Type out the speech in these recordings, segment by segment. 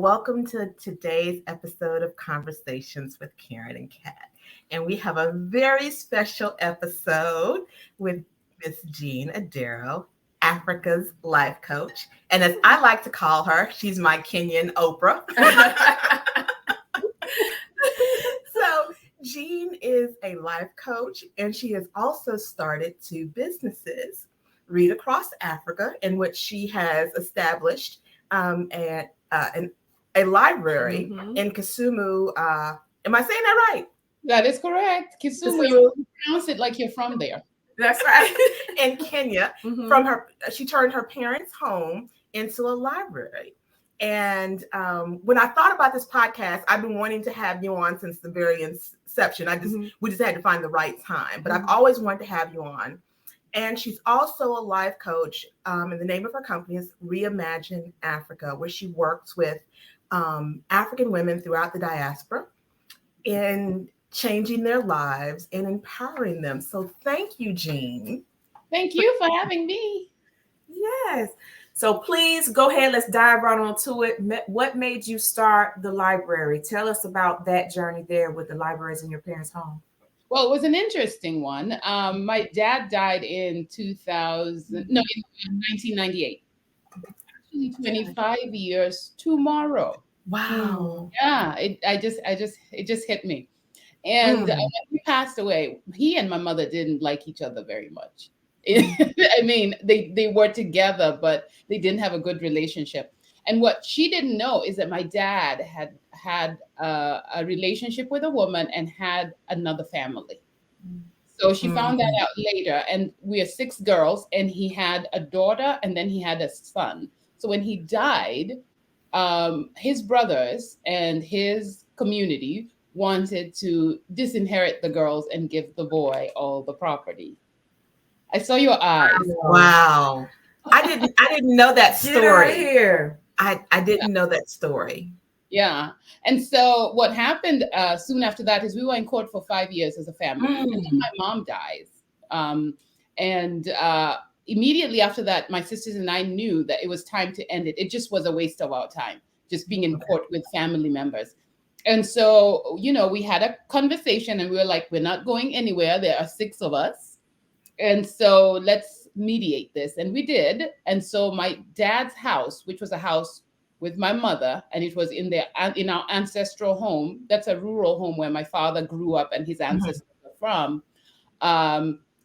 welcome to today's episode of Conversations with Karen and Kat. And we have a very special episode with Miss Jean Adero, Africa's life coach. And as I like to call her, she's my Kenyan Oprah. So Jean is a life coach, and she has also started two businesses, Read Across Africa, in which she has established a library in Kisumu. Am I saying that right? That is correct. Kisumu, you pronounce it like you're from there. That's right. In Kenya, she turned her parents' home into a library. And when I thought about this podcast, I've been wanting to have you on since the very inception. We just had to find the right time. But I've always wanted to have you on. And she's also a life coach. And the name of her company is Reimagine Africa, where she works with African women throughout the diaspora in changing their lives and empowering them. So thank you, Jean. Thank you for having me. Yes. So please go ahead. Let's dive right on to it. What made you start the library? Tell us about that journey there with the libraries in your parents' home. Well, it was an interesting one. My dad died in 1998. Actually, 25 years tomorrow. Wow. Yeah, it just hit me. And when he passed away, he and my mother didn't like each other very much. I mean, they were together, but they didn't have a good relationship. And what she didn't know is that my dad had a relationship with a woman and had another family. So she found that out later. And we are 6 girls, and he had a daughter, and then he had a son. So when he died, his brothers and his community wanted to disinherit the girls and give the boy all the property. I saw your eyes. Wow. I didn't know that story. Get right here. I didn't know that story. Yeah. And so what happened soon after that is we were in court for 5 years as a family. And then my mom dies. Immediately after that, my sisters and I knew that it was time to end it. It just was a waste of our time, just being in court with family members. And so, we had a conversation and we were like, we're not going anywhere. There are 6 of us. And so let's mediate this. And we did. And so my dad's house, which was a house with my mother, and it was in our ancestral home. That's a rural home where my father grew up and his ancestors are from.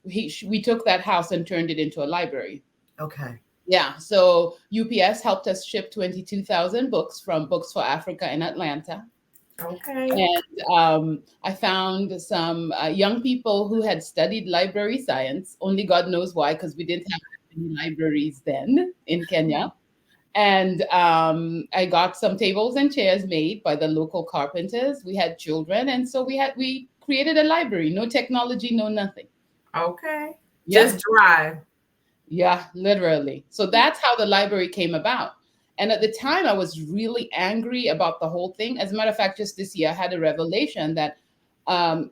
We took that house and turned it into a library. Okay. Yeah. So UPS helped us ship 22,000 books from Books for Africa in Atlanta. Okay. And I found some young people who had studied library science. Only God knows why, because we didn't have any libraries then in Kenya. And I got some tables and chairs made by the local carpenters. We had children. And so we created a library. No technology, no nothing. Okay. Yeah. Just drive. Yeah, literally. So that's how the library came about. And at the time, I was really angry about the whole thing. As a matter of fact, just this year, I had a revelation that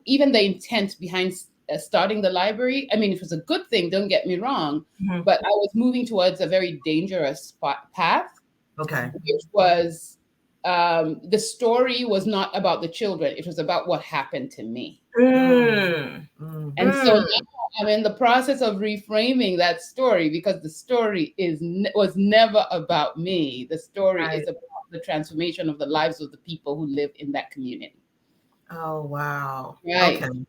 even the intent behind starting the library, I mean, it was a good thing, don't get me wrong, but I was moving towards a very dangerous path. Okay. Which was, the story was not about the children. It was about what happened to me. And so now I'm in the process of reframing that story, because the story was never about me. The story is about the transformation of the lives of the people who live in that community. Oh, wow. Right. Okay.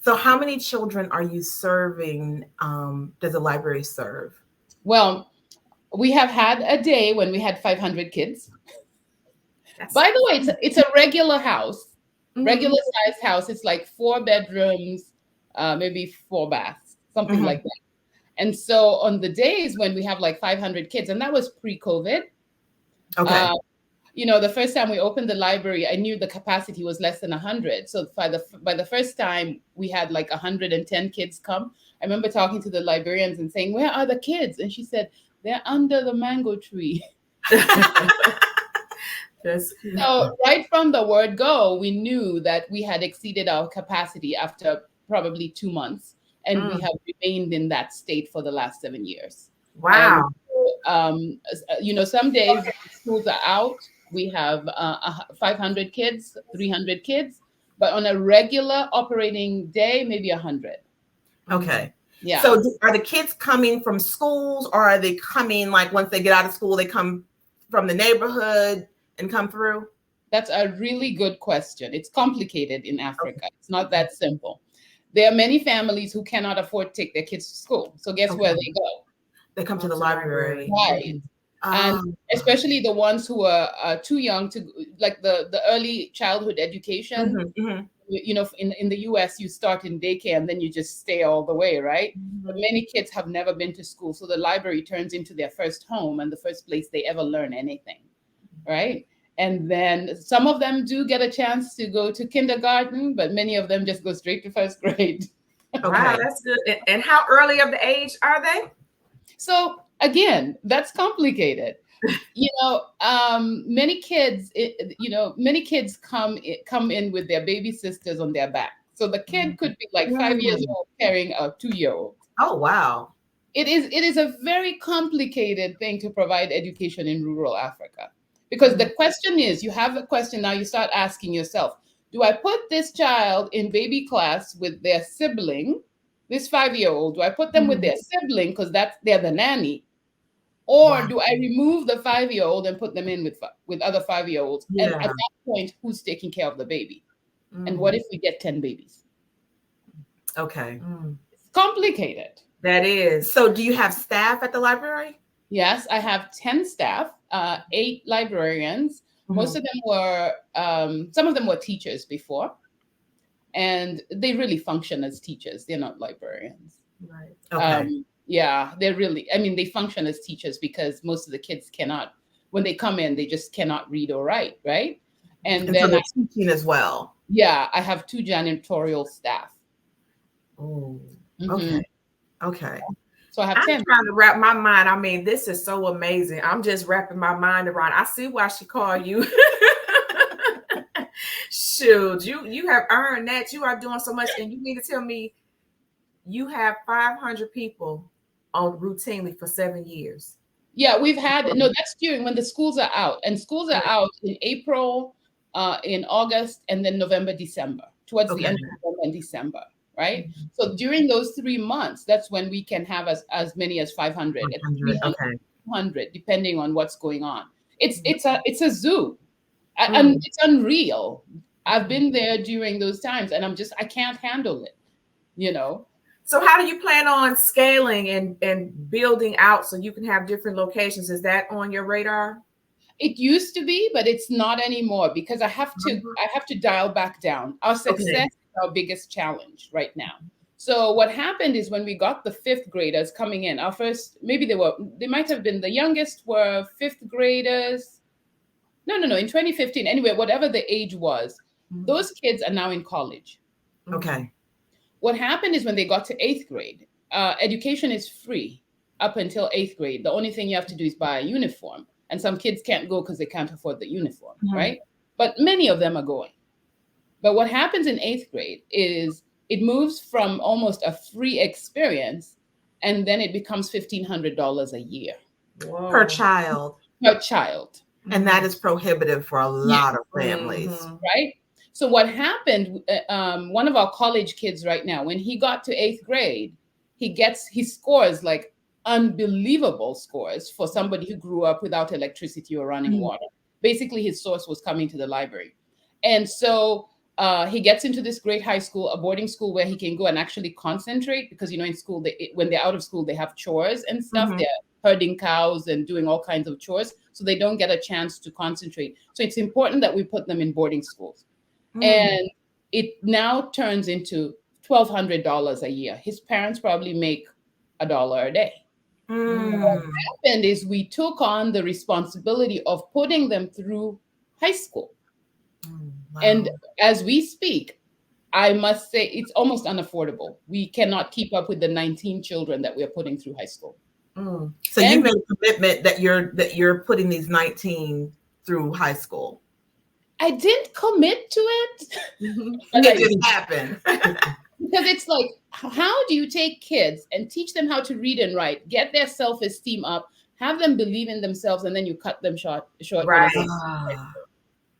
So how many children are you serving? Does the library serve? Well, we have had a day when we had 500 kids. By the way, it's a regular house, regular sized house. It's like 4 bedrooms, maybe 4 baths, something like that. And so on the days when we have like 500 kids, and that was pre-COVID. Okay. The first time we opened the library, I knew the capacity was less than 100. So by the first time we had like 110 kids come. I remember talking to the librarians and saying, "Where are the kids?" And she said, "They're under the mango tree." So right from the word go, we knew that we had exceeded our capacity after probably 2 months. And we have remained in that state for the last 7 years. Wow. And, some days schools are out, we have 500 kids, 300 kids, but on a regular operating day, maybe 100. Okay. Yeah. So are the kids coming from schools, or are they coming like once they get out of school, they come from the neighborhood and come through? That's a really good question. It's complicated in Africa. It's not that simple. There are many families who cannot afford to take their kids to school. So guess where they go? They come to the library. Right. And especially the ones who are too young to, like the early childhood education. You know, in the US, you start in daycare and then you just stay all the way, right? But many kids have never been to school. So the library turns into their first home and the first place they ever learn anything, right? And then some of them do get a chance to go to kindergarten, but many of them just go straight to first grade. Wow, that's good. And how early of the age are they? So again, that's complicated. You know, many kids come in with their baby sisters on their back. So the kid could be like 5 years old carrying a 2-year-old. Oh, wow. It is a very complicated thing to provide education in rural Africa. Because the question is, you have a question now, you start asking yourself, do I put this child in baby class with their sibling, this 5-year-old? Do I put them with their sibling because they're the nanny? Or do I remove the 5-year-old and put them in with other 5-year-olds? And at that point, who's taking care of the baby? And what if we get 10 babies? Okay. It's complicated. That is. So do you have staff at the library? Yes, I have 10 staff, 8 librarians. Most of them were, some of them were teachers before. And they really function as teachers. They're not librarians. Right. Okay. Yeah, they're really, I mean, they function as teachers because most of the kids cannot, when they come in, they just cannot read or write, right? And then so they're teaching as well. Yeah, I have 2 janitorial staff. Oh, okay. Okay. So I have 10. I'm trying to wrap my mind. I mean, this is so amazing. I'm just wrapping my mind around. I see why she called you. Shoot, you have earned that. You are doing so much. And you need to tell me you have 500 people on routinely for 7 years. Yeah, we've had, no, that's during when the schools are out. And schools are out in April, in August, and then November, December, towards the end of November and December, right? So during those 3 months, that's when we can have as many as 500, 100, depending on what's going on. It's a zoo, and it's unreal. I've been there during those times, and I can't handle it, you know? So how do you plan on scaling and building out so you can have different locations? Is that on your radar? It used to be, but it's not anymore because I have to dial back down. Our success is our biggest challenge right now. So what happened is when we got the 5th graders coming in, our first, maybe they might have been, the youngest were 5th graders. No, in 2015. Anyway, whatever the age was, those kids are now in college. Okay. What happened is when they got to 8th grade, education is free up until 8th grade. The only thing you have to do is buy a uniform. And some kids can't go because they can't afford the uniform, right? But many of them are going. But what happens in 8th grade is it moves from almost a free experience, and then it becomes $1,500 a year. Whoa. Per child. Per child. And that is prohibitive for a lot of families. Right? So what happened, one of our college kids right now, when he got to 8th grade, he scores like unbelievable scores for somebody who grew up without electricity or running water. Basically, his source was coming to the library. And so he gets into this great high school, a boarding school where he can go and actually concentrate because, in school, when they're out of school, they have chores and stuff. They're herding cows and doing all kinds of chores. So they don't get a chance to concentrate. So it's important that we put them in boarding schools. And it now turns into $1,200 a year. His parents probably make $1 a day. What happened is we took on the responsibility of putting them through high school. And as we speak, I must say it's almost unaffordable. We cannot keep up with the 19 children that we are putting through high school. So you made a commitment that you're putting these 19 through high school. I didn't commit to it. It didn't happen. Because it's like, how do you take kids and teach them how to read and write, get their self-esteem up, have them believe in themselves, and then you cut them short. Right.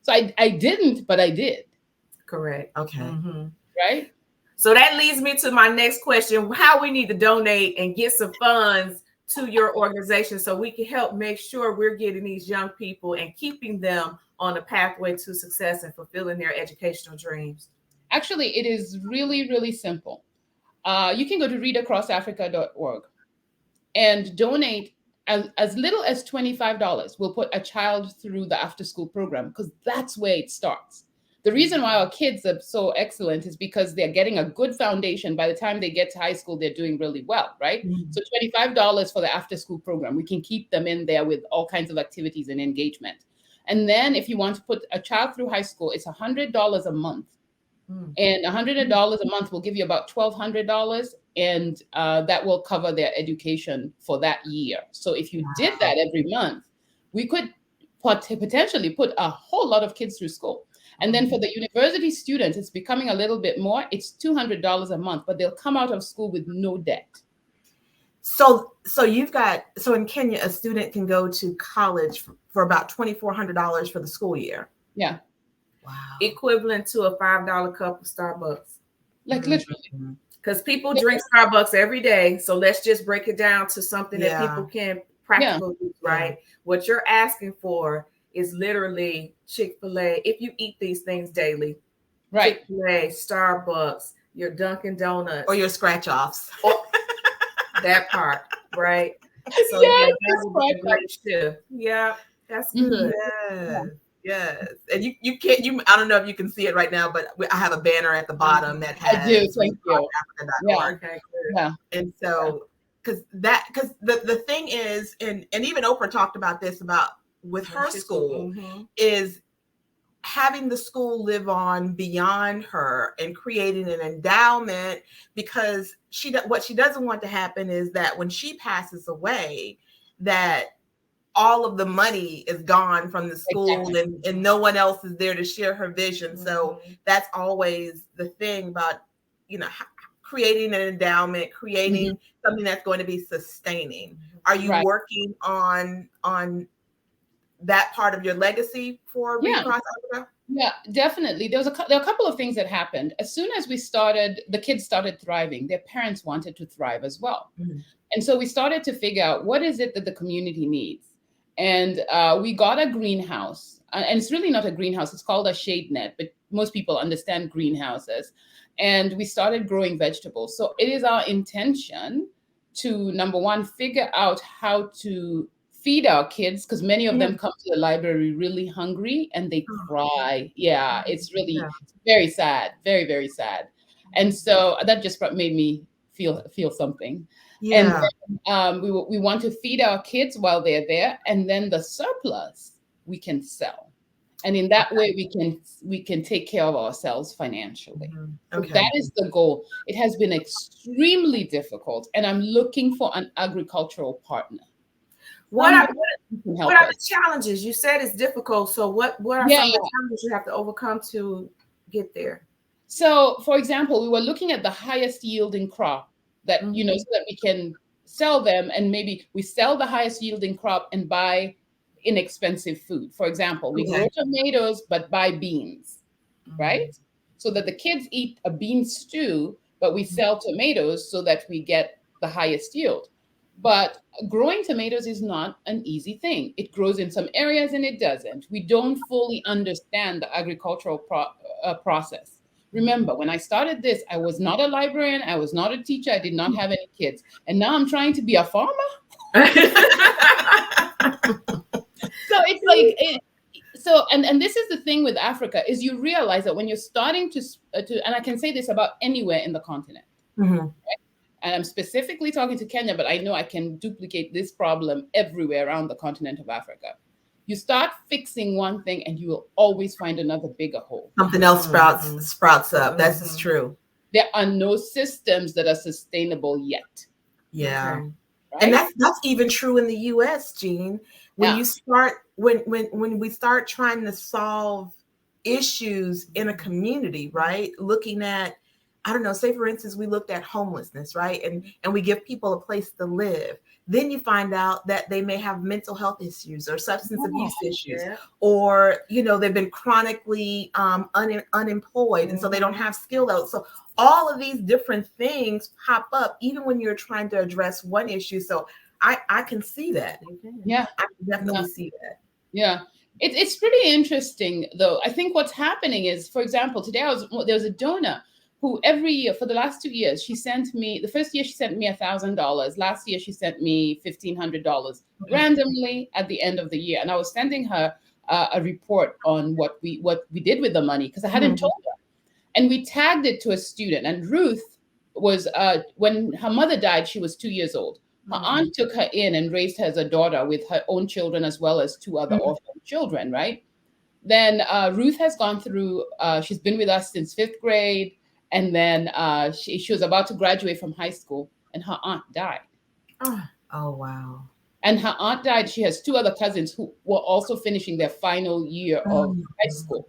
So I didn't, but I did. Correct. Okay. Right. So that leads me to my next question: how we need to donate and get some funds to your organization so we can help make sure we're getting these young people and keeping them on a pathway to success and fulfilling their educational dreams. Actually, it is really, really simple. You can go to readacrossafrica.org and donate as little as $25. We'll put a child through the after school program because that's where it starts. The reason why our kids are so excellent is because they're getting a good foundation. By the time they get to high school, they're doing really well, right? So $25 for the after school program. We can keep them in there with all kinds of activities and engagement. And then if you want to put a child through high school, it's $100 a month. And $100 a month will give you about $1,200, and that will cover their education for that year. So if you did that every month, we could potentially put a whole lot of kids through school. And then for the university students, it's becoming a little bit more. It's $200 a month, but they'll come out of school with no debt. So in Kenya, a student can go to college for about $2,400 for the school year. Yeah. Wow. Equivalent to a $5 cup of Starbucks. Like literally. Because people drink Starbucks every day. So let's just break it down to something that people can practically use, right? What you're asking for is literally Chick-fil-A. If you eat these things daily, right? Chick-fil-A, Starbucks, your Dunkin' Donuts, or your scratch offs. That part, right? So yeah, that's good. Yes. And you can't, I don't know if you can see it right now, but I have a banner at the bottom that has I do, thank you. Okay, good. And so because the thing is, and even Oprah talked about this with her school, is having the school live on beyond her and creating an endowment, because what she doesn't want to happen is that when she passes away, that all of the money is gone from the school, and no one else is there to share her vision. So that's always the thing about, creating an endowment, creating something that's going to be sustaining. Are you working on that part of your legacy for Read Across Africa? Yeah, definitely. There are a couple of things that happened. As soon as the kids started thriving, their parents wanted to thrive as well. And so we started to figure out, what is it that the community needs? And we got a greenhouse, and it's really not a greenhouse. It's called a shade net, but most people understand greenhouses. And we started growing vegetables. So it is our intention to, number one, figure out how to feed our kids, because many of them come to the library really hungry and they cry. Yeah, it's really very sad, very, very sad. And so that just made me feel something. And then, we want to feed our kids while they're there, and then the surplus we can sell, and in that way we can take care of ourselves financially. So that is the goal. It has been extremely difficult, and I'm looking for an agricultural partner. What are the challenges? You said it's difficult. So what are some of the challenges you have to overcome to get there? So, for example, we were looking at the highest yielding crop that, so that we can sell them, and maybe we sell the highest yielding crop and buy inexpensive food. For example, we grow tomatoes, but buy beans, right? So that the kids eat a bean stew, but we sell tomatoes so that we get the highest yield. But growing tomatoes is not an easy thing. It grows in some areas and it doesn't. We don't fully understand the agricultural process. Remember, when I started this, I was not a librarian. I was not a teacher. I did not have any kids. And now I'm trying to be a farmer. So it's like, and this is the thing with Africa, is you realize that when you're starting to and I can say this about anywhere in the continent, right? And I'm specifically talking to Kenya, but I know I can duplicate this problem everywhere around the continent of Africa. You start fixing one thing and you will always find another bigger hole. Something else sprouts up. That's just true. There are no systems that are sustainable yet. Yeah. Right? And that's even true in the US, Jean. When you start when we start trying to solve issues in a community, right? Looking at I don't know, say for instance, we looked at homelessness, right? And we give people a place to live. Then you find out that they may have mental health issues or substance abuse issues, or, you know, they've been chronically unemployed. And so they don't have skill levels. So all of these different things pop up, even when you're trying to address one issue. So I can see that. Yeah. I can definitely see that. Yeah. It's pretty interesting, though. I think what's happening is, for example, today there was a donor who every year for the last 2 years, she sent me, the first year she sent me $1,000. Last year she sent me $1,500 randomly at the end of the year. And I was sending her a report on what we did with the money, because I hadn't told her. And we tagged it to a student. And Ruth was, when her mother died, she was 2 years old. Her aunt took her in and raised her as a daughter with her own children, as well as 2 other orphan children, right? Then Ruth has gone through, she's been with us since 5th grade. And then she was about to graduate from high school, and her aunt died. Oh, wow. And her aunt died. She has 2 other cousins who were also finishing their final year of high school.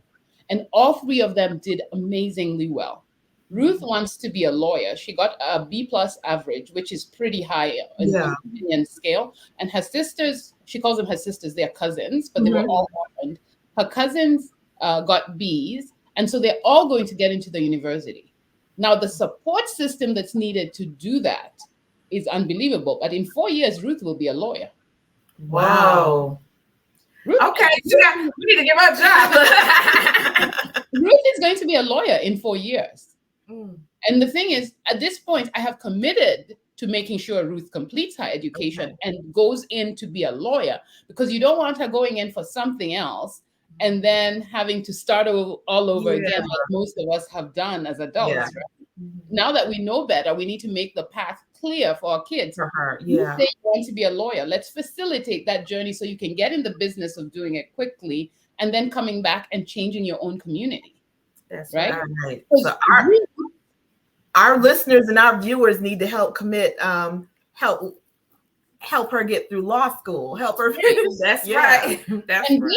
And all 3 of them did amazingly well. Ruth wants to be a lawyer. She got a B+ average, which is pretty high in the opinion scale. And her sisters, she calls them her sisters, they're cousins, but they were all orphaned. Her cousins got Bs. And so they're all going to get into the university. Now, the support system that's needed to do that is unbelievable. But in 4 years, Ruth will be a lawyer. Wow. Ruth, okay, we need to give her a job. Ruth is going to be a lawyer in 4 years. And the thing is, at this point, I have committed to making sure Ruth completes her education and goes in to be a lawyer, because you don't want her going in for something else and then having to start all over again, like most of us have done as adults. Right? Now that we know better, we need to make the path clear for our kids. For her, You say you want to be a lawyer. Let's facilitate that journey so you can get in the business of doing it quickly and then coming back and changing your own community. That's right. So our listeners and our viewers need to help commit, help her get through law school. Help her. That's right. That's and right.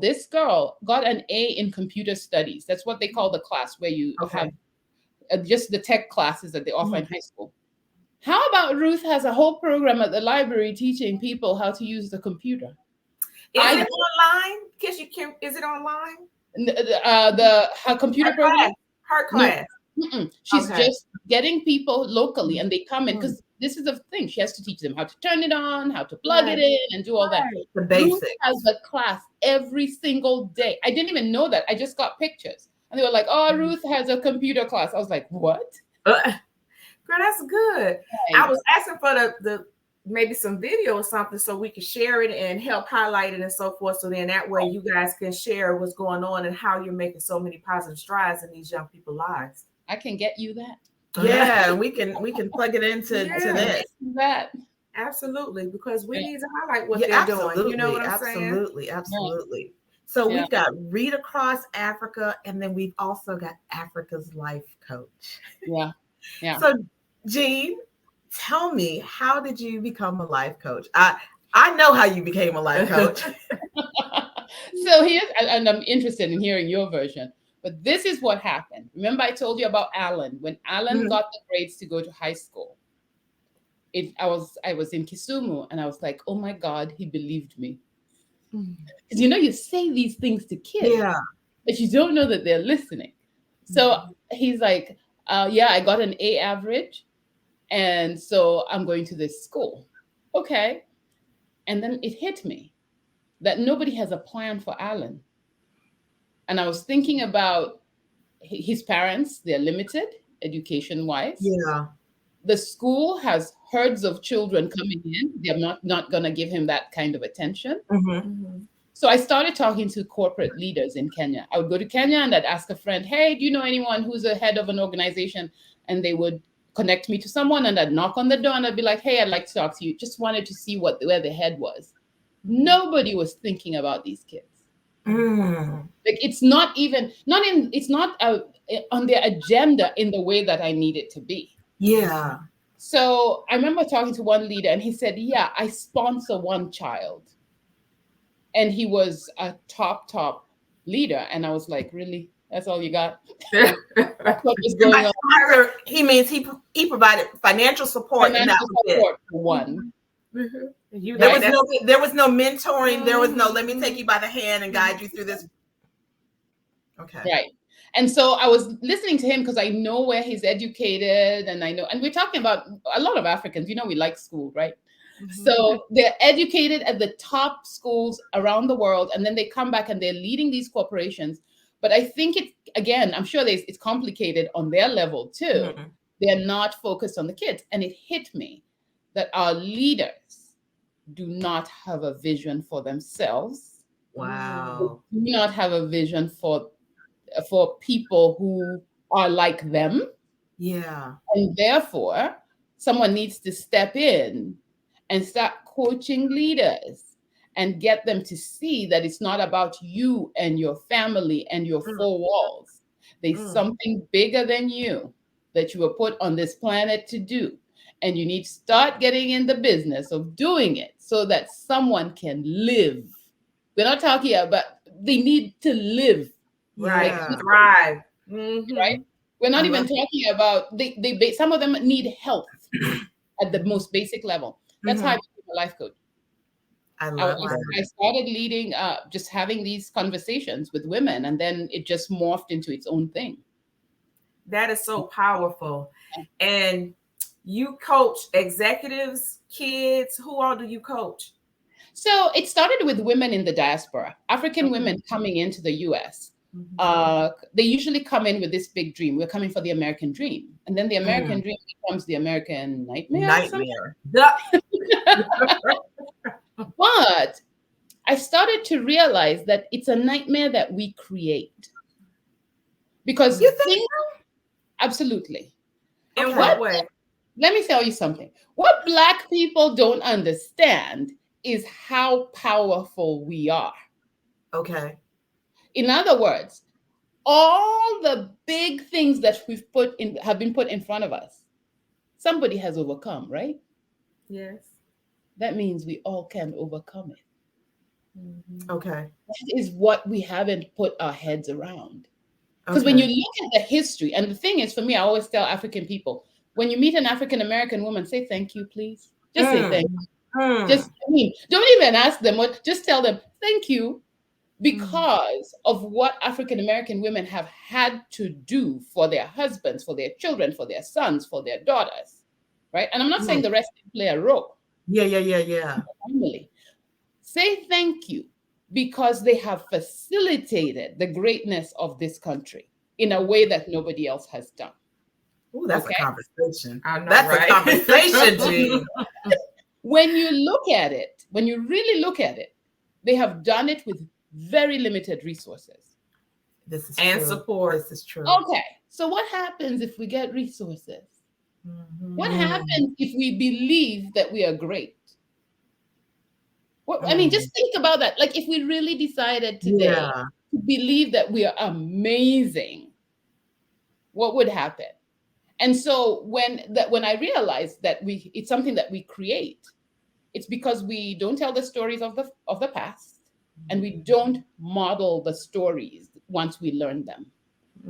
This girl got an A in computer studies. That's what they call the class where you have just the tech classes that they offer in high school. How about Ruth has a whole program at the library teaching people how to use the computer? Is it online? Is it online? Her computer program? Her class. No. She's just getting people locally, and they come in, because this is the thing. She has to teach them how to turn it on, how to plug it in, and do all that. The basics. Ruth has a class every single day. I didn't even know that. I just got pictures. And they were like, oh, Ruth has a computer class. I was like, what? Girl, that's good. Right. I was asking for the maybe some video or something so we could share it and help highlight it and so forth. So then that way you guys can share what's going on and how you're making so many positive strides in these young people's lives. I can get you that. Yeah, we can plug it into this. That. Absolutely, because we need to highlight what they're doing. You know what I'm saying? Absolutely. So we've got Read Across Africa, and then we've also got Africa's Life Coach. Yeah. So Jean, tell me, how did you become a life coach? I know how you became a life coach. So and I'm interested in hearing your version. But this is what happened. Remember, I told you about Alan. When Alan got the grades to go to high school, I was in Kisumu, and I was like, oh my God, he believed me. Because you say these things to kids, but you don't know that they're listening. So he's like, I got an A average, and so I'm going to this school. Okay. And then it hit me that nobody has a plan for Alan. And I was thinking about his parents. They're limited education-wise. Yeah. The school has herds of children coming in. They're not going to give him that kind of attention. So I started talking to corporate leaders in Kenya. I would go to Kenya and I'd ask a friend, hey, do you know anyone who's a head of an organization? And they would connect me to someone, and I'd knock on the door and I'd be like, hey, I'd like to talk to you. Just wanted to see where the head was. Nobody was thinking about these kids. Like it's not on their agenda in the way that I need it to be. Yeah. So I remember talking to one leader, and he said, yeah, I sponsor one child. And he was a top leader. And I was like, really? That's all you got. That's what was going on. He means he provided financial support, and that Financial was it. support for one. You There right, was no mentoring. There was no let me take you by the hand and guide you through this. Okay. Right. And so I was listening to him because I know where he's educated, and I know, and we're talking about a lot of Africans, you know, we like school, right? So they're educated at the top schools around the world, and then they come back and they're leading these corporations. But I think it, again, I'm sure it's complicated on their level too. They're not focused on the kids. And it hit me that our leaders do not have a vision for themselves. Wow. They do not have a vision for people who are like them. Yeah. And therefore, someone needs to step in and start coaching leaders and get them to see that it's not about you and your family and your four walls. There's something bigger than you that you were put on this planet to do. And you need to start getting in the business of doing it so that someone can live. We're not talking about, they need to live. right, Yeah. thrive. Right? We're not even talking about, some of them need health at the most basic level. That's how I became a life coach. I love that. I started leading, just having these conversations with women, and then it just morphed into its own thing. That is so powerful. And you coach executives, kids. Who all do you coach? So it started with women in the diaspora, African women coming into the US. They usually come in with this big dream. We're coming for the American dream. And then the American dream becomes the American nightmare. But I started to realize that it's a nightmare that we create. Because you think so? Absolutely. In what way? Let me tell you something. What Black people don't understand is how powerful we are. Okay. In other words, all the big things that have been put in front of us, somebody has overcome, right? Yes. That means we all can overcome it. Okay. That is what we haven't put our heads around. Because when you look at the history, and the thing is, for me, I always tell African people, when you meet an African-American woman, say thank you, please. Just say thank you. Just, don't even ask them what, just tell them thank you, because of what African-American women have had to do for their husbands, for their children, for their sons, for their daughters, right? And I'm not saying the rest didn't play a role. Yeah. Family. Say thank you, because they have facilitated the greatness of this country in a way that nobody else has done. Ooh, that's a conversation. I know, That's right? a conversation, G. When you look at it, when you really look at it, they have done it with very limited resources. This is and true. support. This is true. Okay, so what happens if we get resources? What happens if we believe that we are great? I mean, just think about that. Like, if we really decided today to believe that we are amazing, what would happen? And so when I realized that it's something that we create, it's because we don't tell the stories of the past, and we don't model the stories once we learn them.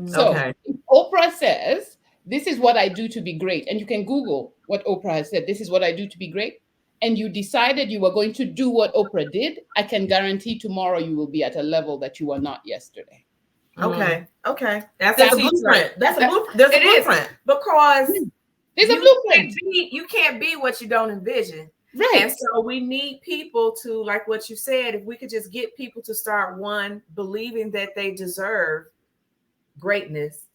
So if Oprah says, this is what I do to be great, and you can Google what Oprah has said, this is what I do to be great, and you decided you were going to do what Oprah did, I can guarantee tomorrow you will be at a level that you were not yesterday. Okay. That's a blueprint. There's a blueprint. Because there's a blueprint. You can't be what you don't envision. Right. And so we need people to, like what you said, if we could just get people to start, one, believing that they deserve greatness,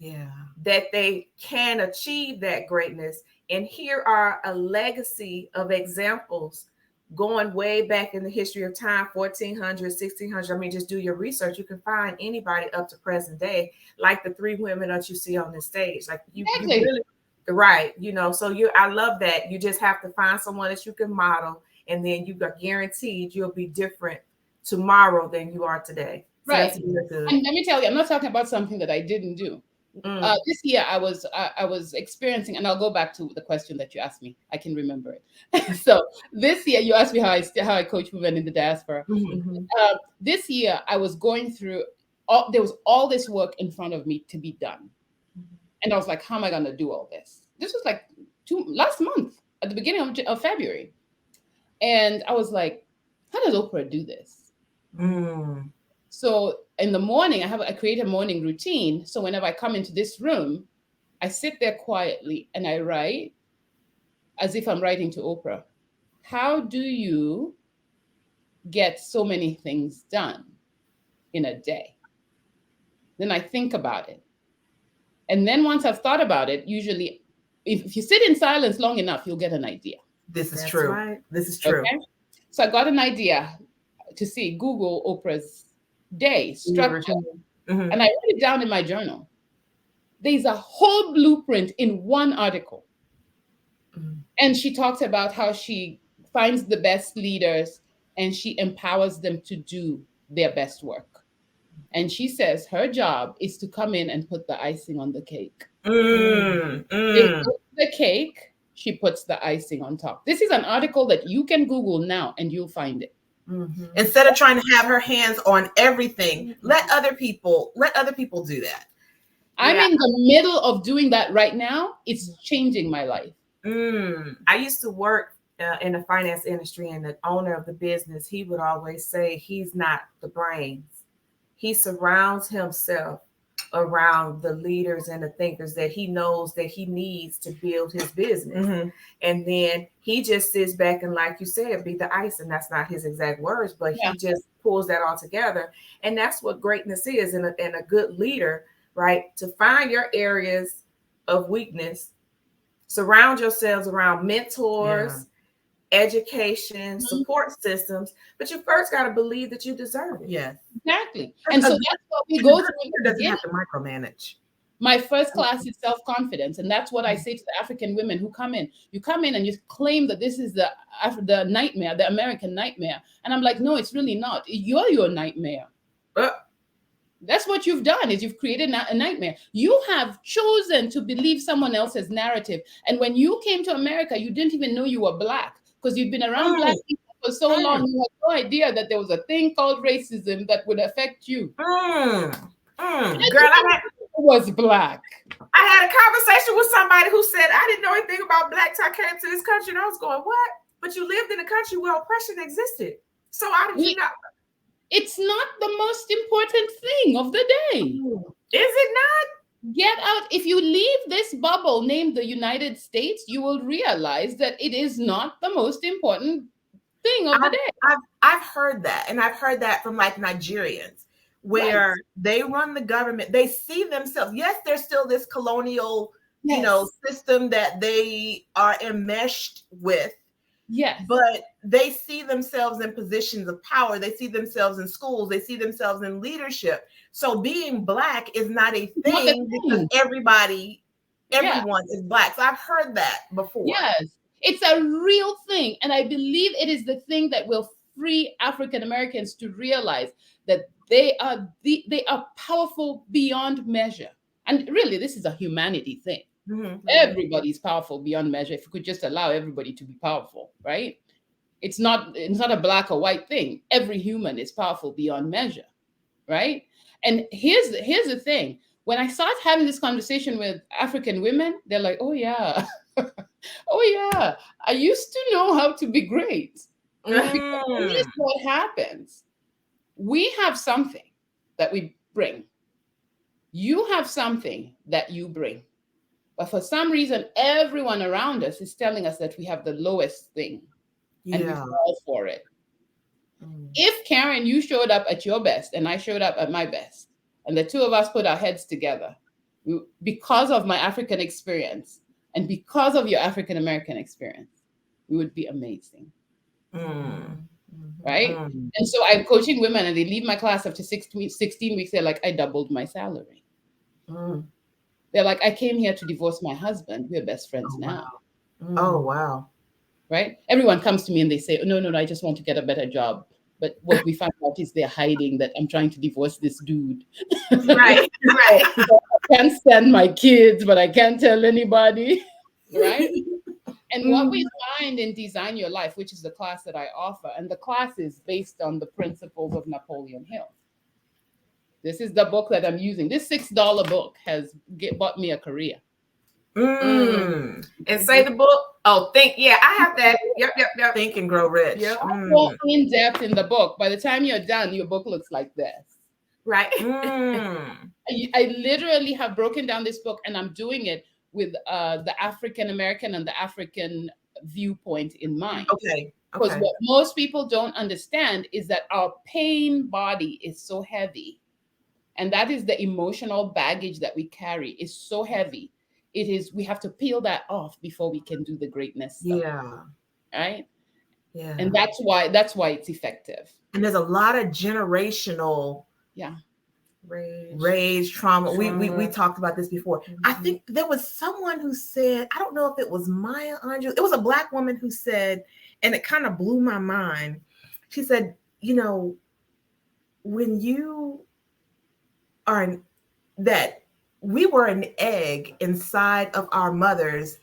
that they can achieve that greatness. And here are a legacy of examples going way back in the history of time, 1400, 1600. I mean, just do your research. You can find anybody up to present day, like the three women that you see on this stage. Like you really, right, so I love that. You just have to find someone that you can model, and then you are guaranteed you'll be different tomorrow than you are today. So right. And let me tell you, I'm not talking about something that I didn't do. This year I was experiencing, and I'll go back to the question that you asked me. I can remember it. So this year you asked me how I coach women in the diaspora. This year I was going through there was all this work in front of me to be done. And I was like, how am I going to do all this? This was like last month at the beginning of February. And I was like, how does Oprah do this? So in the morning, I create a morning routine. So whenever I come into this room, I sit there quietly and I write as if I'm writing to Oprah. How do you get so many things done in a day? Then I think about it. And then once I've thought about it, usually if you sit in silence long enough, you'll get an idea. This is true. Right. This is true. Okay? So I got an idea to see Google Oprah's day structure. And I wrote it down in my journal. There's a whole blueprint in one article. And she talks about how she finds the best leaders and she empowers them to do their best work. And she says her job is to come in and put the icing on the cake. They put the cake, she puts the icing on top. This is an article that you can Google now and you'll find it. Instead of trying to have her hands on everything, let other people do that. I'm in the middle of doing that right now. It's changing my life. I used to work in the finance industry, and the owner of the business, he would always say he's not the brains. He surrounds himself around the leaders and the thinkers that he knows that he needs to build his business. And then he just sits back and, like you said, be the ice. And that's not his exact words, but he just pulls that all together. And that's what greatness is in a good leader, right? To find your areas of weakness, surround yourselves around mentors, education, support systems, but you first got to believe that you deserve it. Yes, exactly. And so that's what we go through. Doesn't have to micromanage. My first class is self-confidence, and that's what I say to the African women who come in. You come in and you claim that this is the nightmare, the American nightmare, and I'm like, no, it's really not. You're your nightmare. That's what you've done, is you've created a nightmare. You have chosen to believe someone else's narrative, and when you came to America, you didn't even know you were Black. Because you've been around Black people for so long, you had no idea that there was a thing called racism that would affect you. Girl, I was Black. I had a conversation with somebody who said, I didn't know anything about Black till I came to this country. And I was going, what? But you lived in a country where oppression existed. So how did you not? It's not the most important thing of the day. Is it not? Get out. If you leave this bubble named the United States, you will realize that it is not the most important thing of the day. I've heard that. And I've heard that from like Nigerians, where they run the government. They see themselves. Yes, there's still this colonial, system that they are enmeshed with. Yes. But they see themselves in positions of power. They see themselves in schools. They see themselves in leadership. So being Black is not a thing because everyone is Black. So I've heard that before. Yes, it's a real thing. And I believe it is the thing that will free African Americans to realize that they are powerful beyond measure. And really, this is a humanity thing. Everybody's powerful beyond measure. If you could just allow everybody to be powerful, right? It's not a Black or white thing. Every human is powerful beyond measure, right? And here's the thing. When I start having this conversation with African women, they're like, oh yeah, oh yeah, I used to know how to be great. Because here's what happens. We have something that we bring. You have something that you bring. But for some reason, everyone around us is telling us that we have the lowest thing. And we fall for it. If, Karen, you showed up at your best and I showed up at my best, and the two of us put our heads together, because of my African experience and because of your African American experience, we would be amazing. Right? And so I'm coaching women and they leave my class after 16 weeks. They're like, I doubled my salary. They're like, I came here to divorce my husband. We're best friends now. Oh, wow. Right? Everyone comes to me and they say, oh, no, I just want to get a better job. But what we find out is they're hiding that I'm trying to divorce this dude. Right. I can't stand my kids, but I can't tell anybody. Right? And what we find in Design Your Life, which is the class that I offer, and the class is based on the principles of Napoleon Hill. This is the book that I'm using. This $6 book has bought me a career. And say the book. Oh, think. Yeah, I have that. Yep. Think and Grow Rich. Yep. Go in depth in the book. By the time you're done, your book looks like this. Right. I literally have broken down this book, and I'm doing it with the African American and the African viewpoint in mind. Okay. Because what most people don't understand is that our pain body is so heavy. And that is the emotional baggage that we carry is so heavy. We have to peel that off before we can do the greatness stuff. Yeah. Right? Yeah. And that's why it's effective. And there's a lot of generational rage, trauma. We talked about this before. I think there was someone who said, I don't know if it was Maya Angelou. It was a Black woman who said, and it kind of blew my mind. She said, when you are that we were an egg inside of our mothers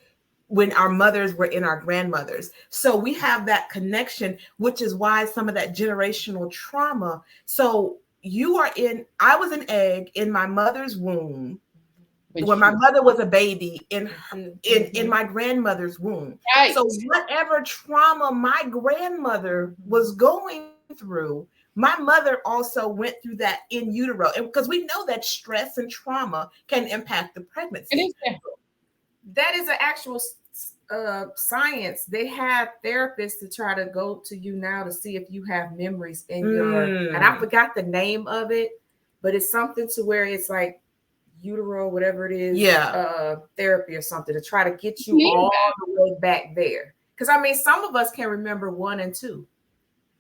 when our mothers were in our grandmothers. So we have that connection, which is why some of that generational trauma. So I was an egg in my mother's womb when my mother was a baby in my grandmother's womb. Right. So whatever trauma my grandmother was going through, my mother also went through that in utero. And because we know that stress and trauma can impact the pregnancy. That is an actual science. They have therapists to try to go to you now to see if you have memories in your, and I forgot the name of it, but it's something to where it's like utero, whatever it is, therapy or something to try to get you all the way back there. Because I mean, some of us can remember 1 and 2.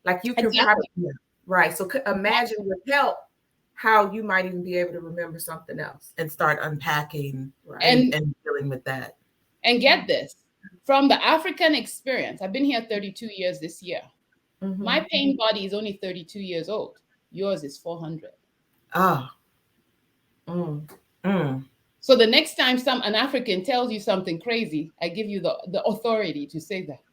Like you can right. So imagine with help how you might even be able to remember something else and start unpacking and dealing with that. And get this, from the African experience, I've been here 32 years this year. My pain body is only 32 years old. Yours is 400. So the next time an African tells you something crazy, I give you the authority to say that.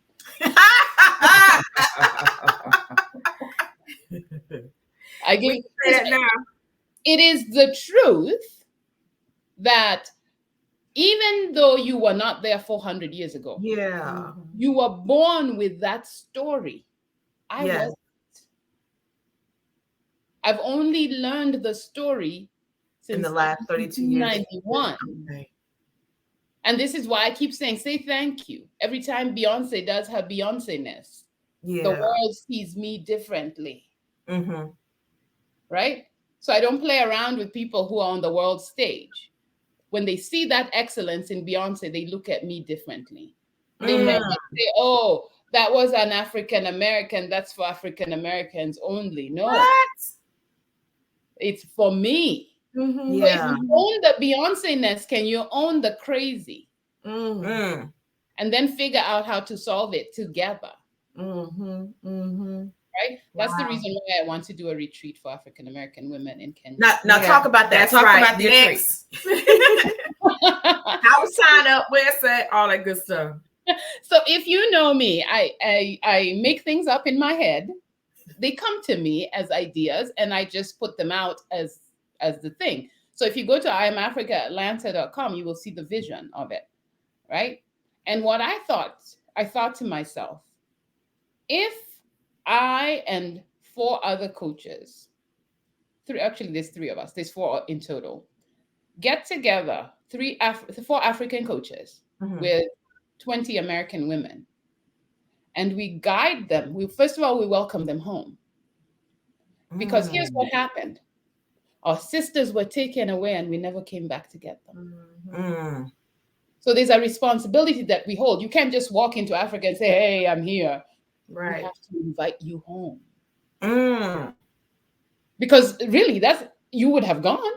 I give it now. It is the truth that even though you were not there 400 years ago, you were born with that story. I wasn't. I've only learned the story since in the last 32 years. 1991. Okay. And this is why I keep saying, say thank you. Every time Beyonce does her Beyonce-ness, the world sees me differently. Right? So I don't play around with people who are on the world stage. When they see that excellence in Beyonce, they look at me differently. They never say, oh, that was an African-American. That's for African-Americans only. No. What? It's for me. So if you own the Beyonce-ness, can you own the crazy? And then figure out how to solve it together. Right? That's the reason why I want to do a retreat for African-American women in Kenya. Now talk about that. Talk about the retreat. How to sign up, where it's at, all that good stuff. So if you know me, I make things up in my head. They come to me as ideas and I just put them out as the thing. So if you go to IamAfricaAtlanta.com, you will see the vision of it, right? And what I thought to myself, if I and 4 other coaches, there's 3 of us, there's 4 in total, get together, 4 African coaches with 20 American women, and we guide them. First of all, we welcome them home. Because here's what happened. Our sisters were taken away and we never came back together. So there's a responsibility that we hold. You can't just walk into Africa and say, hey, I'm here. Right. We have to invite you home. Because really, you would have gone.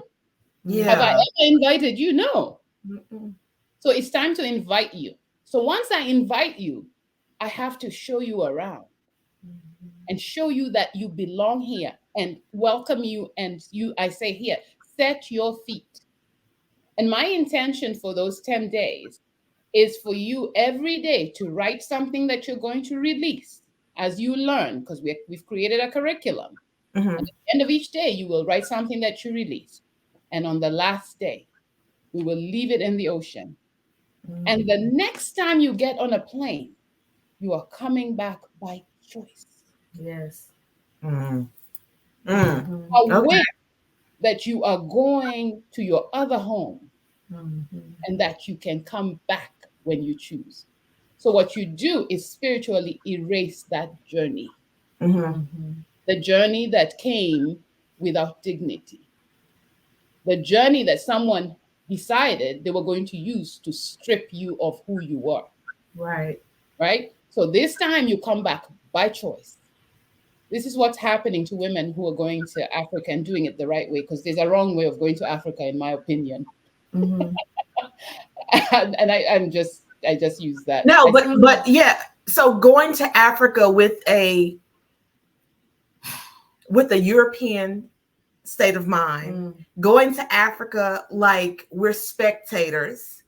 Have I ever invited you? No. So it's time to invite you. So once I invite you, I have to show you around and show you that you belong here and welcome you. And I say here, set your feet. And my intention for those 10 days is for you every day to write something that you're going to release as you learn, because we've created a curriculum. Mhm. At the end of each day, you will write something that you release. And on the last day, we will leave it in the ocean. And the next time you get on a plane, you are coming back by choice. Yes. Mm. Okay. Aware that you are going to your other home and that you can come back when you choose. So, what you do is spiritually erase that journey, the journey that came without dignity, the journey that someone decided they were going to use to strip you of who you are, Right. right? So, this time you come back by choice. This is what's happening to women who are going to Africa and doing it the right way, because there's a wrong way of going to Africa, in my opinion. And I just use that. No, but yeah. So going to Africa with a European state of mind, going to Africa like we're spectators,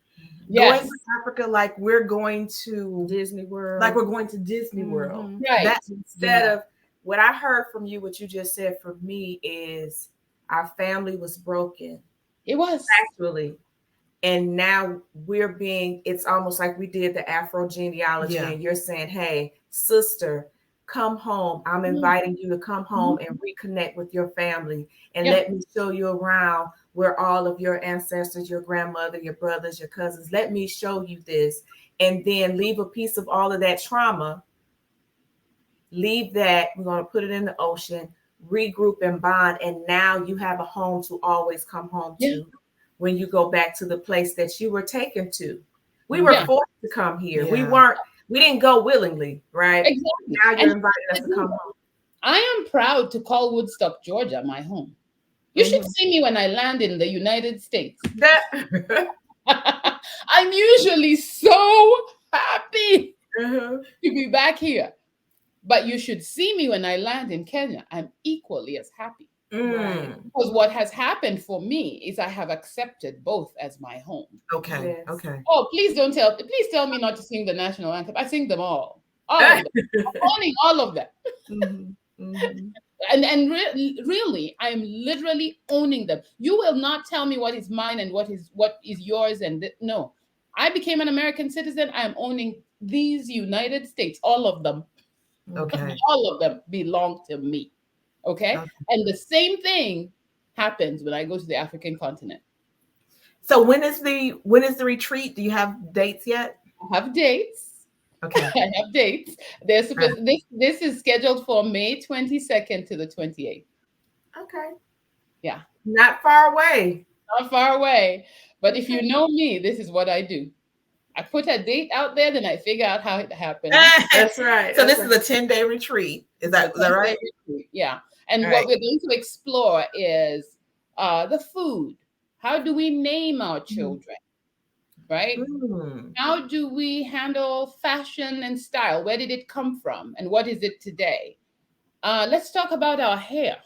going to Africa like we're going to Disney World. like we're going to Disney World. Right. That's Instead of what I heard from you, what you just said for me is our family was broken. It was. Actually. And now it's almost like we did the Afro genealogy, and you're saying, hey, sister, come home. I'm inviting you to come home and reconnect with your family, and let me show you around where all of your ancestors, your grandmother, your brothers, your cousins, let me show you this. And then leave a piece of all of that trauma. Leave that. We're going to put it in the ocean, regroup and bond. And now you have a home to always come home to. When you go back to the place that you were taken to. We were forced to come here. Yeah. We didn't go willingly, right? Exactly. Now you're inviting us to come home. I am proud to call Woodstock, Georgia, my home. You should see me when I land in the United States. I'm usually so happy to be back here. But you should see me when I land in Kenya. I'm equally as happy. Right. Because what has happened for me is I have accepted both as my home. Okay. Yes. Okay. Oh, please tell me not to sing the national anthem. I sing them all. All of them. Owning all of them. And really, I'm literally owning them. You will not tell me what is mine and what is yours. No, I became an American citizen. I'm owning these United States, all of them. Okay. All of them belong to me. Okay. And the same thing happens when I go to the African continent. So when is the retreat? Do you have dates yet? I have dates. Okay. I have dates. They're supposed this is scheduled for May 22nd to the 28th. Okay. Yeah. Not far away. Not far away. But if you know me, this is what I do. I put a date out there, then I figure out how it happens. That's right. So this is a 10-day retreat. Is that right? Retreat. Yeah. And what we're going to explore is the food. How do we name our children? Right? How do we handle fashion and style? Where did it come from? And what is it today? Let's talk about our hair.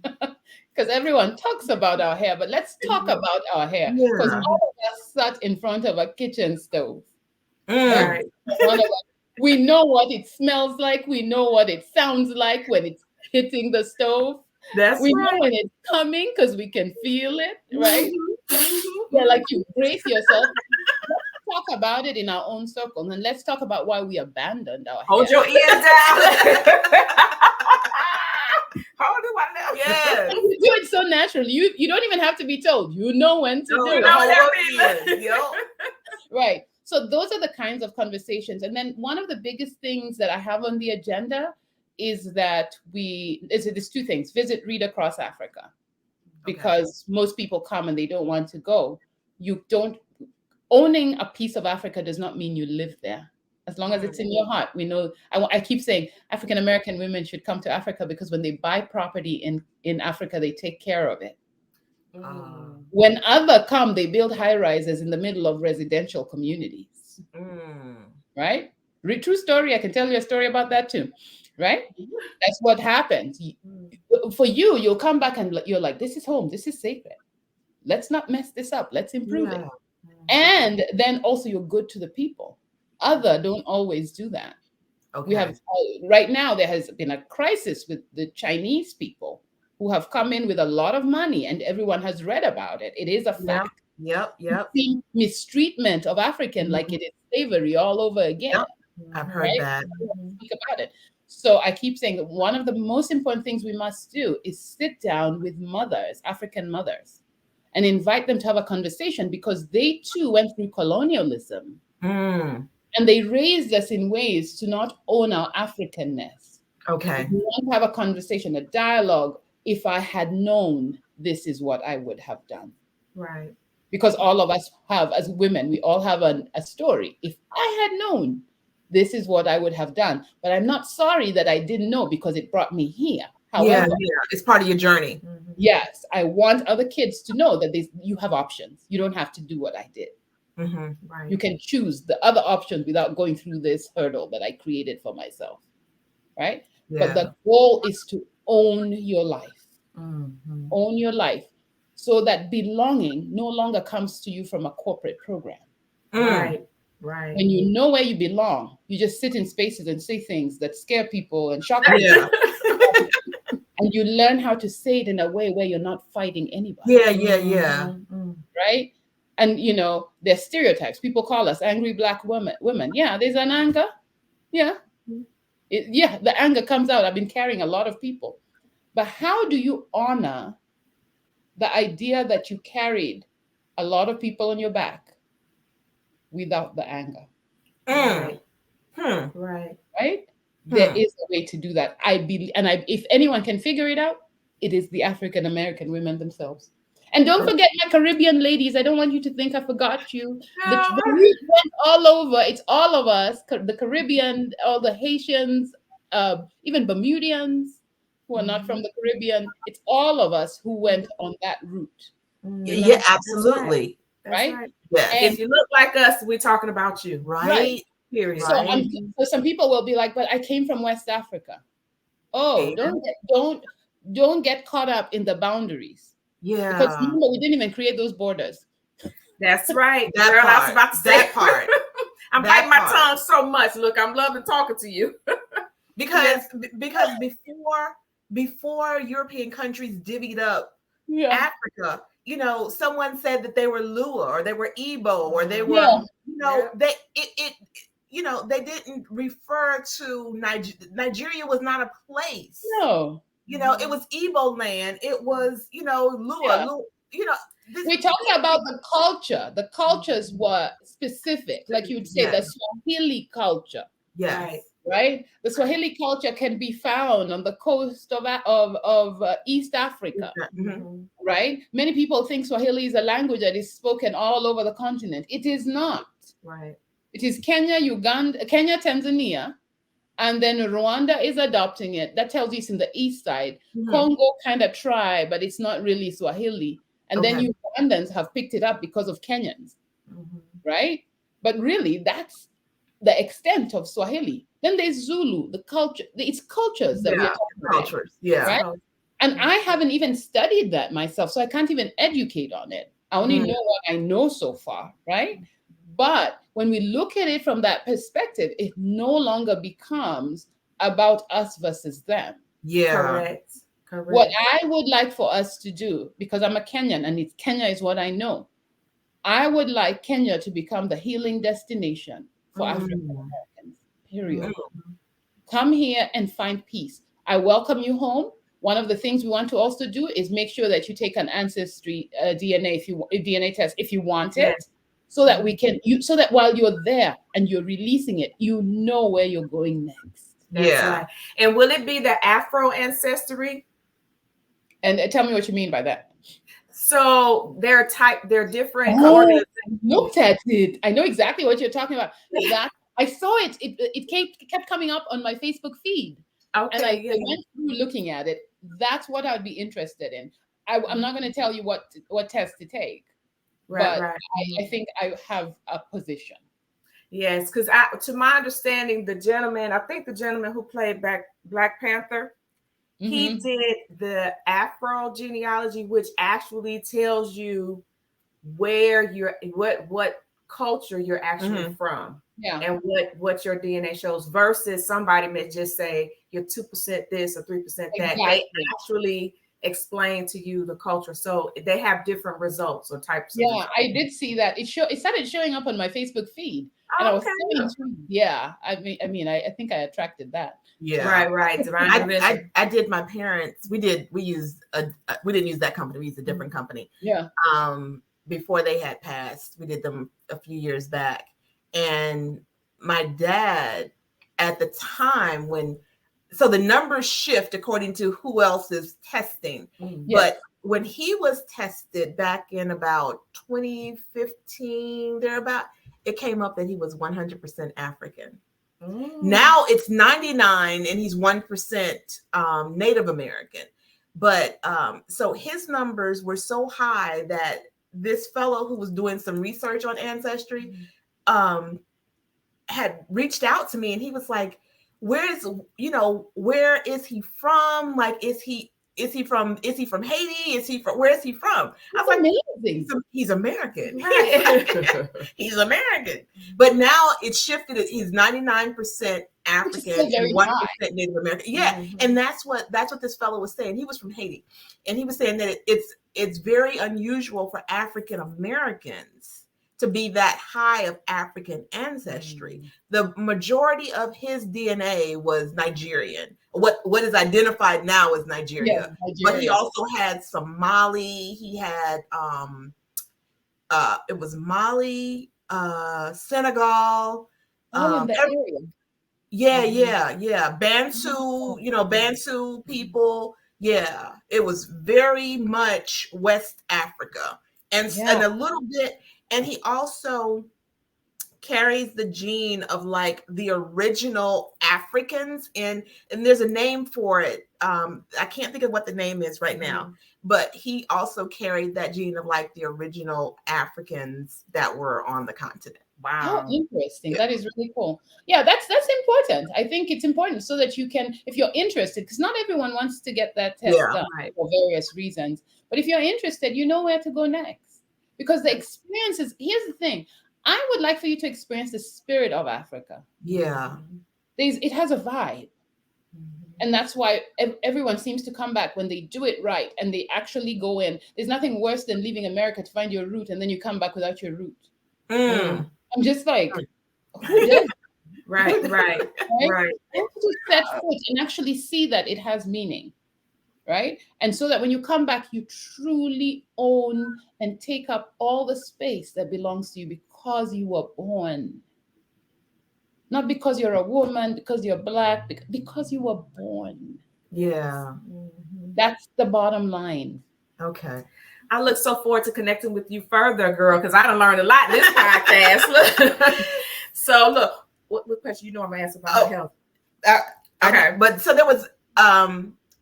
Because everyone talks about our hair, but let's talk about our hair. Because all of us sat in front of a kitchen stove. Right? We know what it smells like. We know what it sounds like when it's hitting the stove. We know when it's coming because we can feel it, right? Yeah, like you brace yourself. Let's talk about it in our own circle, and let's talk about why we abandoned our hair. Hold your ears down. Hold it right now. Yes. You do it so naturally. You don't even have to be told. You know when to do it. Right. So those are the kinds of conversations. And then one of the biggest things that I have on the agenda is that there's two things. Visit Read Across Africa. Because most people come and they don't want to go. Owning a piece of Africa does not mean you live there. As long as it's in your heart. We know, I keep saying African-American women should come to Africa because when they buy property in Africa, they take care of it. When others come, they build high-rises in the middle of residential communities. Right? True story. I can tell you a story about that too. Right? That's what happens. For you, you'll come back and you're like, this is home. This is sacred. Let's not mess this up. Let's improve it. And then also you're good to the people. Others don't always do that. Okay. We have right now there has been a crisis with the Chinese people who have come in with a lot of money, and everyone has read about it. It is a fact. Yep. Mistreatment of African, like it is slavery all over again. Yep. I've heard that. Speak about it. So I keep saying that one of the most important things we must do is sit down with mothers, African mothers, and invite them to have a conversation, because they too went through colonialism. And they raised us in ways to not own our Africanness. Okay. We want to have a conversation, a dialogue. If I had known, this is what I would have done. Right. Because all of us have, as women, we all have a story. If I had known, this is what I would have done. But I'm not sorry that I didn't know, because it brought me here. However, it's part of your journey. Yes, I want other kids to know that you have options. You don't have to do what I did. Right. You can choose the other options without going through this hurdle that I created for myself, right? But the goal is to own your life. Own your life, so that belonging no longer comes to you from a corporate program. Right. When you know where you belong, you just sit in spaces and say things that scare people and shock people. And you learn how to say it in a way where you're not fighting anybody. Right? And there's stereotypes. People call us angry Black women. Yeah, there's an anger. Yeah. The anger comes out. I've been carrying a lot of people. But how do you honor the idea that you carried a lot of people on your back without the anger? Right? There is a way to do that. I believe, and if anyone can figure it out, it is the African American women themselves. And don't forget my Caribbean ladies. I don't want you to think I forgot you. The root went all over. It's all of us. The Caribbean, all the Haitians, even Bermudians who are not from the Caribbean. It's all of us who went on that route. Yeah, absolutely. Right? Yeah. If you look like us, we're talking about you. Right. Period. So some people will be like, but I came from West Africa. Oh, don't get caught up in the boundaries. Yeah. Because remember, we didn't even create those borders. That's right. That girl, part. I was about to say that part. I'm biting my tongue so much. Look, I'm loving talking to you. because before European countries divvied up Africa, someone said that they were Lua or they were Igbo or they were, they didn't refer to Nigeria was not a place. No. It was Igbo land. It was, Lua. We're talking about the culture. The cultures were specific, like you would say, the Swahili culture. Yes. Right? The Swahili culture can be found on the coast of East Africa. Right? Many people think Swahili is a language that is spoken all over the continent. It is not. Right. It is Kenya, Tanzania, and then Rwanda is adopting it. That tells you it's in the east side. Congo kind of try, but it's not really Swahili. And then Ugandans have picked it up because of Kenyans, right? But really, that's the extent of Swahili. Then there's Zulu, the culture. It's cultures that we're talking about. Right? And I haven't even studied that myself, so I can't even educate on it. I only know what I know so far, right? But when we look at it from that perspective, it no longer becomes about us versus them. Yeah. Correct. What I would like for us to do, because I'm a Kenyan and Kenya is what I know, I would like Kenya to become the healing destination for African Americans, period. Come here and find peace. I welcome you home. One of the things we want to also do is make sure that you take an ancestry DNA DNA test if you want it. So that we can, so that while you're there and you're releasing it, you know where you're going next. That's right. And will it be the Afro ancestry? And tell me what you mean by that. So they're different. I looked at it. I know exactly what you're talking about. That I saw it. It kept coming up on my Facebook feed. Okay, and I went through looking at it. That's what I'd be interested in. I'm not going to tell you what test to take. But I think I have a position. Yes, because to my understanding, the gentleman who played Black Panther, he did the Afro genealogy, which actually tells you where what culture you're actually from. Yeah. and what your DNA shows versus somebody may just say you're 2% this or 3% that. They Exactly. actually explain to you the culture. So they have different results or types of Yeah, results. I did see that. It started showing up on my Facebook feed, and I Oh, was okay. so intrigued. Yeah, I think I attracted that. Yeah. Right. Divine I intervention. did my parents. We used we didn't use that company. We used a different company. Yeah. Before they had passed, we did them a few years back, and my dad at the time so the numbers shift according to who else is testing, but when he was tested back in about 2015, thereabout, it came up that he was 100% African. Now it's 99 and he's 1% Native American. But so his numbers were so high that this fellow who was doing some research on ancestry had reached out to me, and he was like, where is he from? Like, is he from Haiti? Where is he from? I was Amazing. like, he's American. Right. He's American. But now it's shifted. He's 99% African and 1% Native American. Yeah. And that's what this fellow was saying. He was from Haiti. And he was saying that it's very unusual for African Americans to be that high of African ancestry. The majority of his DNA was Nigerian. What is identified now as Nigeria. Nigeria. But he also had Somali. He had it was Mali, Senegal. All in the area. Yeah. Bantu, Bantu people. Yeah, it was very much West Africa, and a little bit. And he also carries the gene of like the original Africans, and there's a name for it. I can't think of what the name is right now, but he also carried that gene of like the original Africans that were on the continent. Wow. How interesting. That is really cool. Yeah, that's important. I think it's important so that you can, if you're interested, because not everyone wants to get that test done for various reasons. But if you're interested, you know where to go next. Because the experiences, here's the thing. I would like for you to experience the spirit of Africa. Yeah. It has a vibe. And that's why everyone seems to come back when they do it right and they actually go in. There's nothing worse than leaving America to find your root and then you come back without your root. I'm just like, who does? Right. You have to set foot and actually see that it has meaning, right? And so that when you come back, you truly own and take up all the space that belongs to you because you were born. Not because you're a woman, because you're Black, because you were born. Yeah. That's the bottom line. Okay. I look so forward to connecting with you further, girl, because I done learned a lot in this podcast. So look, what question you know I'm gonna ask about health? Okay, but so there was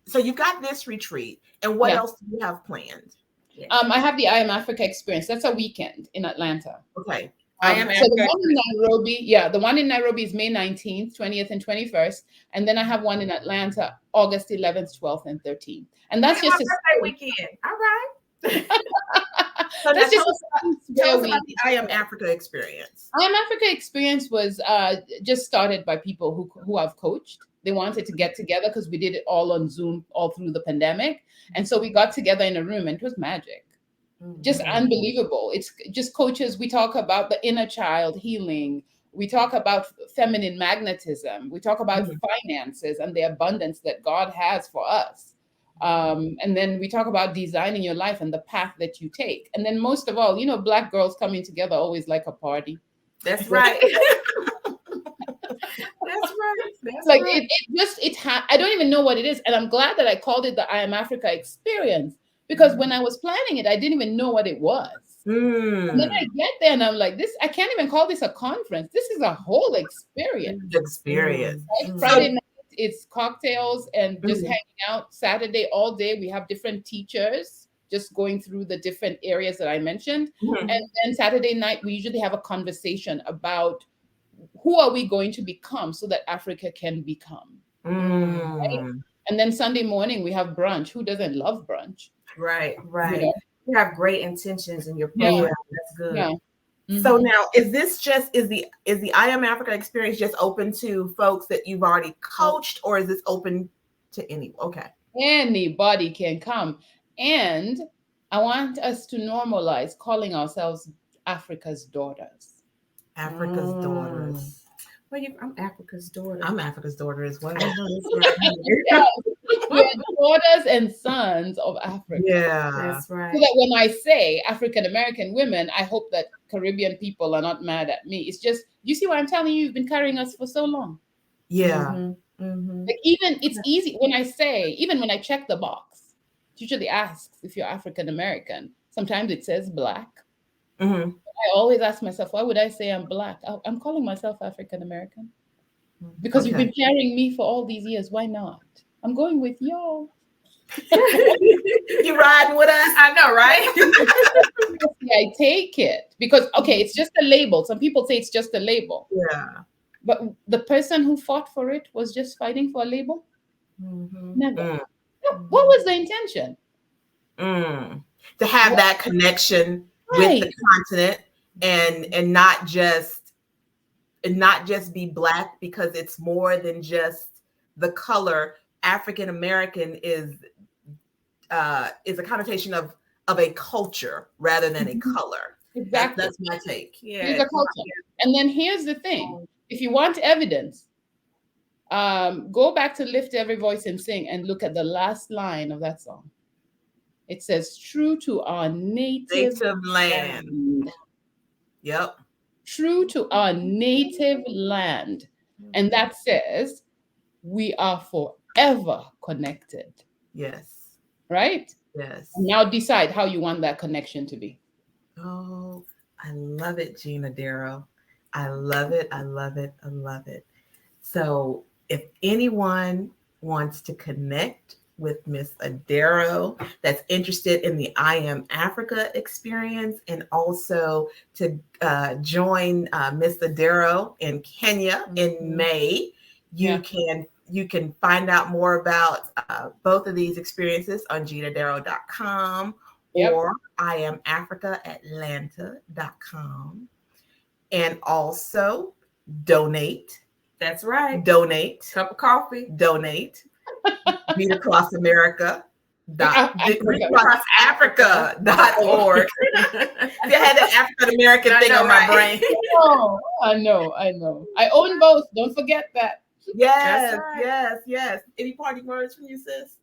so you got this retreat, and what else do you have planned? I have the I Am Africa experience. That's a weekend in Atlanta. Okay. So the one in Nairobi, the one in Nairobi is May 19th, 20th, and 21st. And then I have one in Atlanta, August 11th, 12th, and 13th. And that's just a birthday weekend. All right. So that's just tell us about the I Am Africa experience. I Am Africa experience was just started by people who I've coached. They wanted to get together because we did it all on Zoom all through the pandemic. And so we got together in a room and it was magic. Just unbelievable. It's just coaches. We talk about the inner child healing. We talk about feminine magnetism. We talk about finances and the abundance that God has for us. And then we talk about designing your life and the path that you take. And then most of all, Black girls coming together always like a party. That's right. That's right. I don't even know what it is. And I'm glad that I called it the I Am Africa experience. Because when I was planning it, I didn't even know what it was. And then I get there and I'm like, I can't even call this a conference. This is a whole experience. Right? Friday night, it's cocktails and just hanging out. Saturday, all day, we have different teachers just going through the different areas that I mentioned. And then Saturday night, we usually have a conversation about who are we going to become so that Africa can become. Right? And then Sunday morning, we have brunch. Who doesn't love brunch? Right. You have great intentions in your program. That's good. So now, is the I Am Africa experience just open to folks that you've already coached, or is this open to anyone? Okay, anybody can come, and I want us to normalize calling ourselves Africa's daughters. Africa's daughters. Well, I'm Africa's daughter. I'm Africa's daughter as well. I know that's right. Yeah, we're daughters and sons of Africa. Yeah, That's right. So that when I say African American women, I hope that Caribbean people are not mad at me. It's just, you see why I'm telling you, you've been carrying us for so long. Yeah. Like, even it's easy when I say, even when I check the box, it usually asks if you're African American. Sometimes it says Black. I always ask myself, why would I say I'm Black? I'm calling myself African American because you've been carrying me for all these years. Why not? I'm going with y'all. You riding with us? I know, right? I take it because, okay, it's just a label. Some people say it's just a label. Yeah. But the person who fought for it was just fighting for a label? Never. What was the intention? To have that connection with the continent and not just be Black, because it's more than just the color. African American is a connotation of a culture rather than a color. Exactly. That's my take. Yeah. It's a culture. And then here's the thing. If you want evidence, go back to Lift Every Voice and Sing and look at the last line of that song. It says, true to our native land. Yep. True to our native land. And that says we are forever connected. Yes. Right? Yes. Now decide how you want that connection to be. Oh, I love it, Gina Adero. I love it. I love it. I love it. So if anyone wants to connect with Miss Adero, that's interested in the I Am Africa experience, and also to join Miss Adero in Kenya in May, you can find out more about both of these experiences on GinaAdero.com or IamAfricaAtlanta.com. And also donate. That's right. Donate. Cup of coffee. Donate. Beat Across America. Africa.org. They had an African American thing on my brain. Oh, I know. I own both. Don't forget that. Yes, yes. Any parting words from you, sis?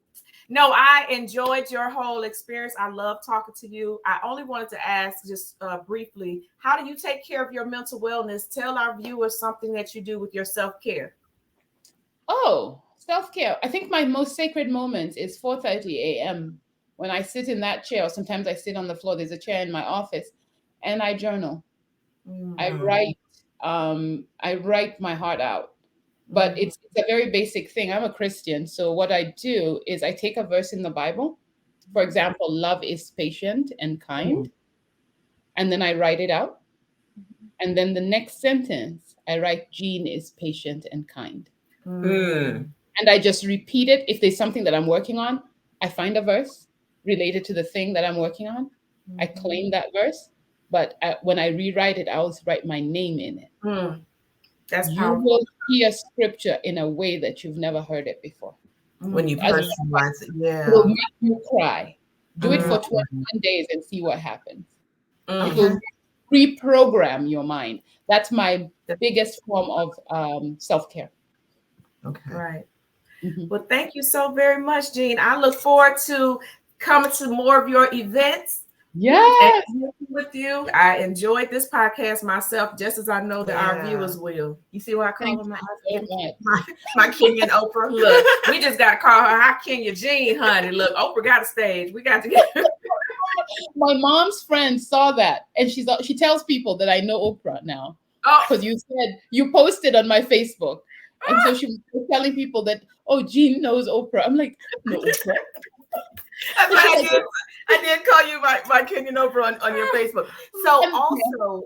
No, I enjoyed your whole experience. I love talking to you. I only wanted to ask just briefly, how do you take care of your mental wellness? Tell our viewers something that you do with your self-care. Oh, self-care. I think my most sacred moment is 4:30 a.m. when I sit in that chair, or sometimes I sit on the floor. There's a chair in my office, and I journal. I write my heart out. But it's a very basic thing. I'm a Christian. So what I do is I take a verse in the Bible. For example, love is patient and kind. And then I write it out. And then the next sentence, I write, Jean is patient and kind. And I just repeat it. If there's something that I'm working on, I find a verse related to the thing that I'm working on. I claim that verse. But when I rewrite it, I always write my name in it. That's you powerful. will hear scripture in a way that you've never heard it before. When you personalize it, it will make you cry. Do it for 21 days and see what happens. It will reprogram your mind. That's my biggest form of self-care. Okay. Right. Well, thank you so very much, Jean. I look forward to coming to more of your events. Yes. With you. I enjoyed this podcast myself, just as I know that our viewers will. You see what I call them? My Kenyan Oprah. Look, we just got to call her our Kenya Jean, honey. Look, Oprah got a stage. We got to get. My mom's friend saw that, and she tells people that I know Oprah now. Because you said you posted on my Facebook, and so she was telling people that, oh, Jean knows Oprah. I'm like, no Oprah. That's what I did call you my Kenyan Oprah on your Facebook. So also,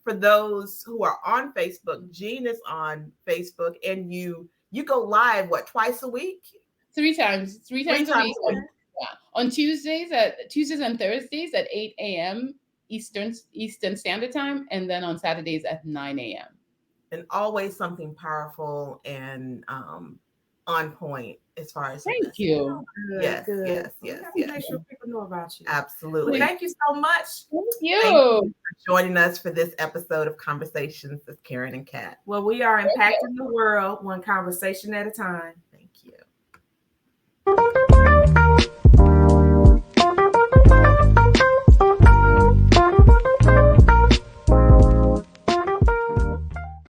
for those who are on Facebook, Jean is on Facebook, and you go live twice a week? Three times a week. Yeah. On Tuesdays and Thursdays at 8 a.m. Eastern Standard Time, and then on Saturdays at 9 a.m. And always something powerful and on point as far as your Thank message. you. Yes, Good. yes, We yes, have to yes. make sure people know about you. Absolutely. Well, thank you so much. Thank Thank you. you for joining us for this episode of Conversations with Karen and Kat. Well, we are impacting the world one conversation at a time. Thank you.